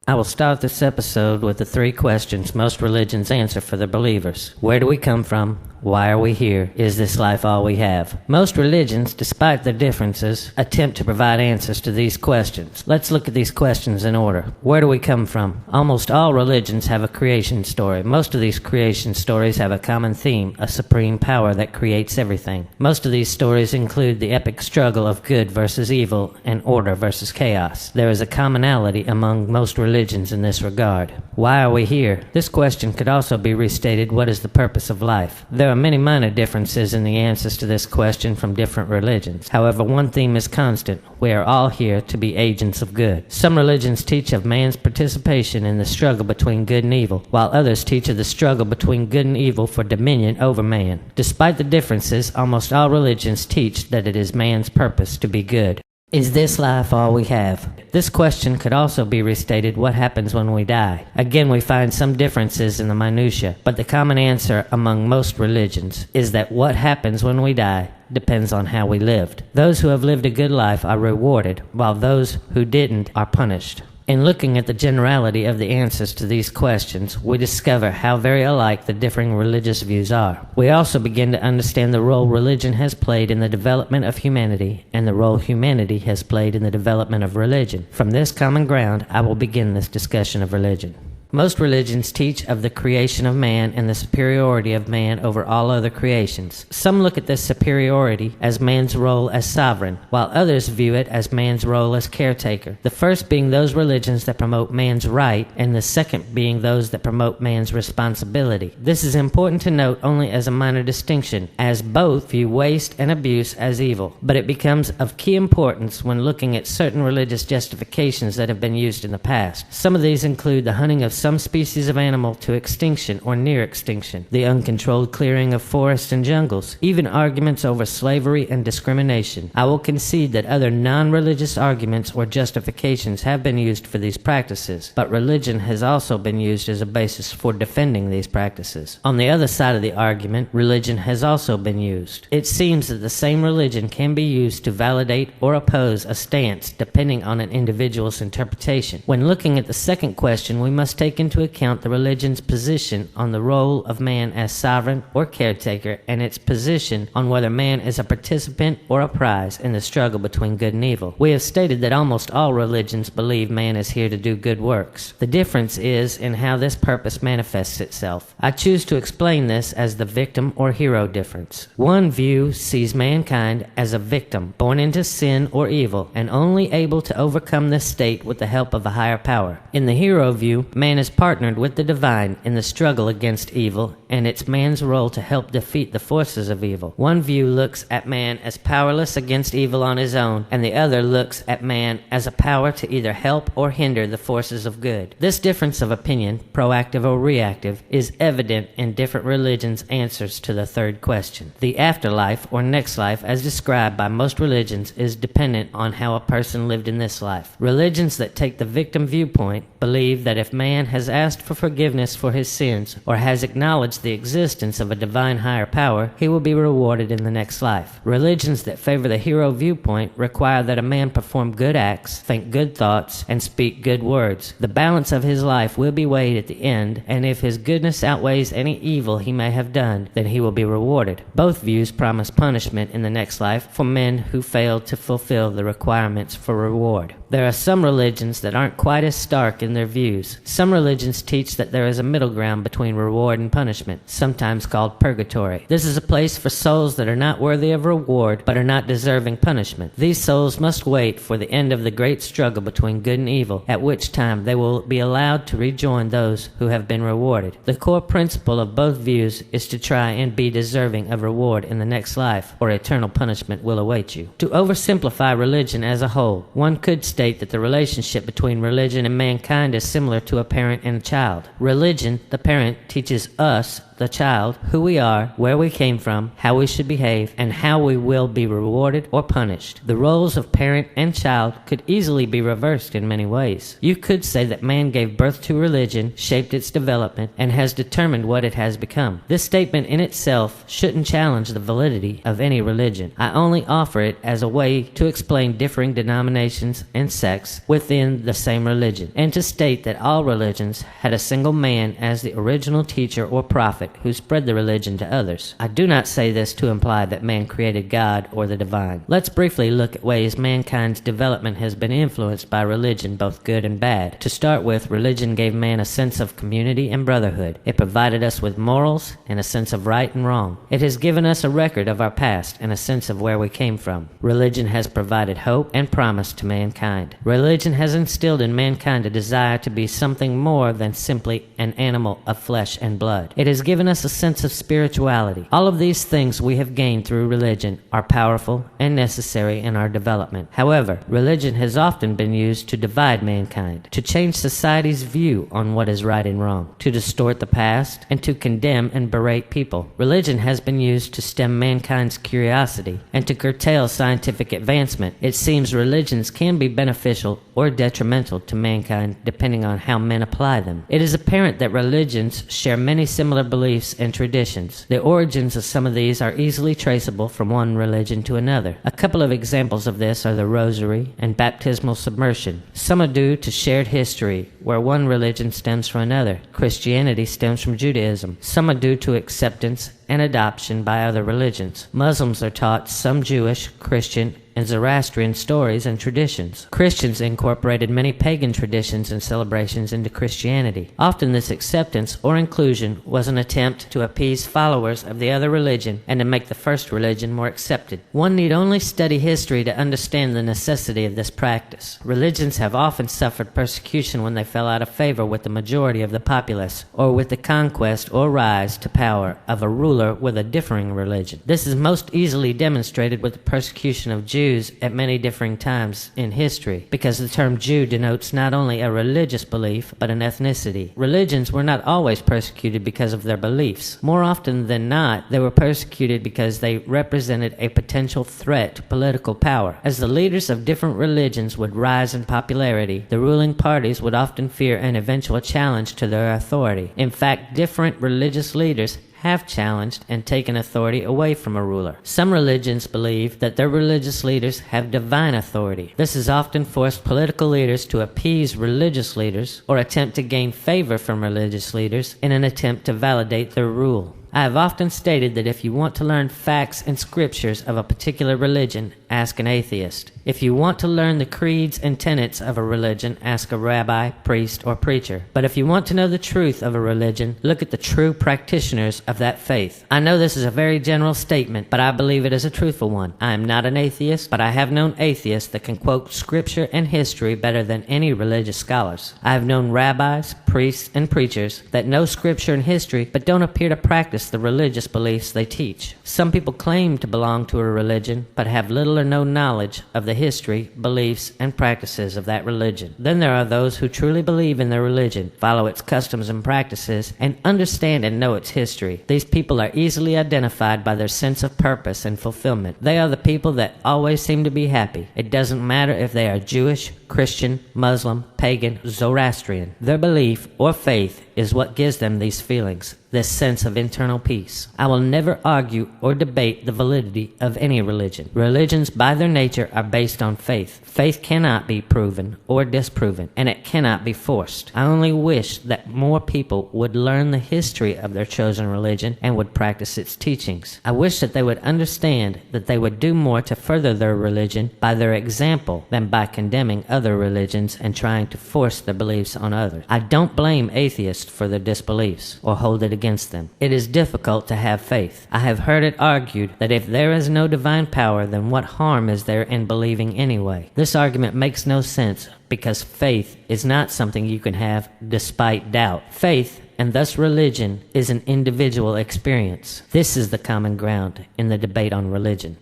I will start this episode with the 3 questions most religions answer for their believers. Where do we come from? Why are we here? Is this life all we have? Most religions, despite their differences, attempt to provide answers to these questions. Let's look at these questions in order. Where do we come from? Almost all religions have a creation story. Most of these creation stories have a common theme, a supreme power that creates everything. Most of these stories include the epic struggle of good versus evil and order versus chaos. There is a commonality among most religions in this regard. Why are we here? This question could also be restated, what is the purpose of life? There are many minor differences in the answers to this question from different religions. However, one theme is constant. We are all here to be agents of good. Some religions teach of man's participation in the struggle between good and evil, while others teach of the struggle between good and evil for dominion over man. Despite the differences, almost all religions teach that it is man's purpose to be good. Is this life all we have? This question could also be restated, what happens when we die? Again, we find some differences in the minutiae, but the common answer among most religions is that what happens when we die depends on how we lived. Those who have lived a good life are rewarded, while those who didn't are punished. In looking at the generality of the answers to these questions, we discover how very alike the differing religious views are. We also begin to understand the role religion has played in the development of humanity and the role humanity has played in the development of religion. From this common ground, I will begin this discussion of religion. Most religions teach of the creation of man and the superiority of man over all other creations. Some look at this superiority as man's role as sovereign, while others view it as man's role as caretaker. The first being those religions that promote man's right, and the second being those that promote man's responsibility. This is important to note only as a minor distinction, as both view waste and abuse as evil, but it becomes of key importance when looking at certain religious justifications that have been used in the past. Some of these include the hunting of some species of animal to extinction or near extinction, the uncontrolled clearing of forests and jungles, even arguments over slavery and discrimination. I will concede that other non-religious arguments or justifications have been used for these practices, but religion has also been used as a basis for defending these practices. On the other side of the argument, religion has also been used. It seems that the same religion can be used to validate or oppose a stance depending on an individual's interpretation. When looking at the second question, we must take into account the religion's position on the role of man as sovereign or caretaker and its position on whether man is a participant or a prize in the struggle between good and evil. We have stated that almost all religions believe man is here to do good works. The difference is in how this purpose manifests itself. I choose to explain this as the victim or hero difference. One view sees mankind as a victim, born into sin or evil, and only able to overcome this state with the help of a higher power. In the hero view, man is partnered with the divine in the struggle against evil, and it's man's role to help defeat the forces of evil. One view looks at man as powerless against evil on his own, and the other looks at man as a power to either help or hinder the forces of good. This difference of opinion, proactive or reactive, is evident in different religions' answers to the third question. The afterlife, or next life, as described by most religions, is dependent on how a person lived in this life. Religions that take the victim viewpoint believe that if man has asked for forgiveness for his sins or has acknowledged the existence of a divine higher power, he will be rewarded in the next life. Religions that favor the hero viewpoint require that a man perform good acts, think good thoughts, and speak good words. The balance of his life will be weighed at the end, and if his goodness outweighs any evil he may have done, then he will be rewarded. Both views promise punishment in the next life for men who fail to fulfill the requirements for reward. There are some religions that aren't quite as stark in their views. Some religions teach that there is a middle ground between reward and punishment, sometimes called purgatory. This is a place for souls that are not worthy of reward but are not deserving punishment. These souls must wait for the end of the great struggle between good and evil, at which time they will be allowed to rejoin those who have been rewarded. The core principle of both views is to try and be deserving of reward in the next life, or eternal punishment will await you. To oversimplify religion as a whole, one could state that the relationship between religion and mankind is similar to a parent and a child. Religion, the parent, teaches us, the the child, who we are, where we came from, how we should behave, and how we will be rewarded or punished. The roles of parent and child could easily be reversed in many ways. You could say that man gave birth to religion, shaped its development, and has determined what it has become. This statement in itself shouldn't challenge the validity of any religion. I only offer it as a way to explain differing denominations and sects within the same religion, and to state that all religions had a single man as the original teacher or prophet who spread the religion to others. I do not say this to imply that man created God or the divine. Let's briefly look at ways mankind's development has been influenced by religion, both good and bad. To start with, religion gave man a sense of community and brotherhood. It provided us with morals and a sense of right and wrong. It has given us a record of our past and a sense of where we came from. Religion has provided hope and promise to mankind. Religion has instilled in mankind a desire to be something more than simply an animal of flesh and blood. It has given us a sense of spirituality. All of these things we have gained through religion are powerful and necessary in our development. However, religion has often been used to divide mankind, to change society's view on what is right and wrong, to distort the past, and to condemn and berate people. Religion has been used to stem mankind's curiosity and to curtail scientific advancement. It seems religions can be beneficial or detrimental to mankind depending on how men apply them. It is apparent that religions share many similar beliefs and traditions. The origins of some of these are easily traceable from one religion to another. A couple of examples of this are the rosary and baptismal submersion. Some are due to shared history, where one religion stems from another. Christianity stems from Judaism. Some are due to acceptance and adoption by other religions. Muslims are taught some Jewish, Christian, and Zoroastrian stories and traditions. Christians incorporated many pagan traditions and celebrations into Christianity. Often this acceptance or inclusion was an attempt to appease followers of the other religion and to make the first religion more accepted. One need only study history to understand the necessity of this practice. Religions have often suffered persecution when they fell out of favor with the majority of the populace, or with the conquest or rise to power of a ruler with a differing religion. This is most easily demonstrated with the persecution of Jews at many differing times in history, because the term Jew denotes not only a religious belief, but an ethnicity. Religions were not always persecuted because of their beliefs. More often than not, they were persecuted because they represented a potential threat to political power. As the leaders of different religions would rise in popularity, the ruling parties would often fear an eventual challenge to their authority. In fact, different religious leaders have challenged and taken authority away from a ruler. Some religions believe that their religious leaders have divine authority. This has often forced political leaders to appease religious leaders or attempt to gain favor from religious leaders in an attempt to validate their rule. I have often stated that if you want to learn facts and scriptures of a particular religion, ask an atheist. If you want to learn the creeds and tenets of a religion, ask a rabbi, priest, or preacher. But if you want to know the truth of a religion, look at the true practitioners of that faith. I know this is a very general statement, but I believe it is a truthful one. I am not an atheist, but I have known atheists that can quote scripture and history better than any religious scholars. I have known rabbis, priests, and preachers that know scripture and history, but don't appear to practice the religious beliefs they teach. Some people claim to belong to a religion, but have little or no knowledge of the history, beliefs, and practices of that religion. Then there are those who truly believe in their religion, follow its customs and practices, and understand and know its history. These people are easily identified by their sense of purpose and fulfillment. They are the people that always seem to be happy. It doesn't matter if they are Jewish, Christian, Muslim, pagan, Zoroastrian. Their belief or faith is what gives them these feelings, this sense of internal peace. I will never argue or debate the validity of any religion. Religions, by their nature, are based on faith. Faith cannot be proven or disproven, and it cannot be forced. I only wish that more people would learn the history of their chosen religion and would practice its teachings. I wish that they would understand that they would do more to further their religion by their example than by condemning other religions and trying to force their beliefs on others. I don't blame atheists for their disbeliefs or hold it against them. It is difficult to have faith. I have heard it argued that if there is no divine power, then what harm is there in believing anyway? This argument makes no sense because faith is not something you can have despite doubt. Faith, and thus religion, is an individual experience. This is the common ground in the debate on religion.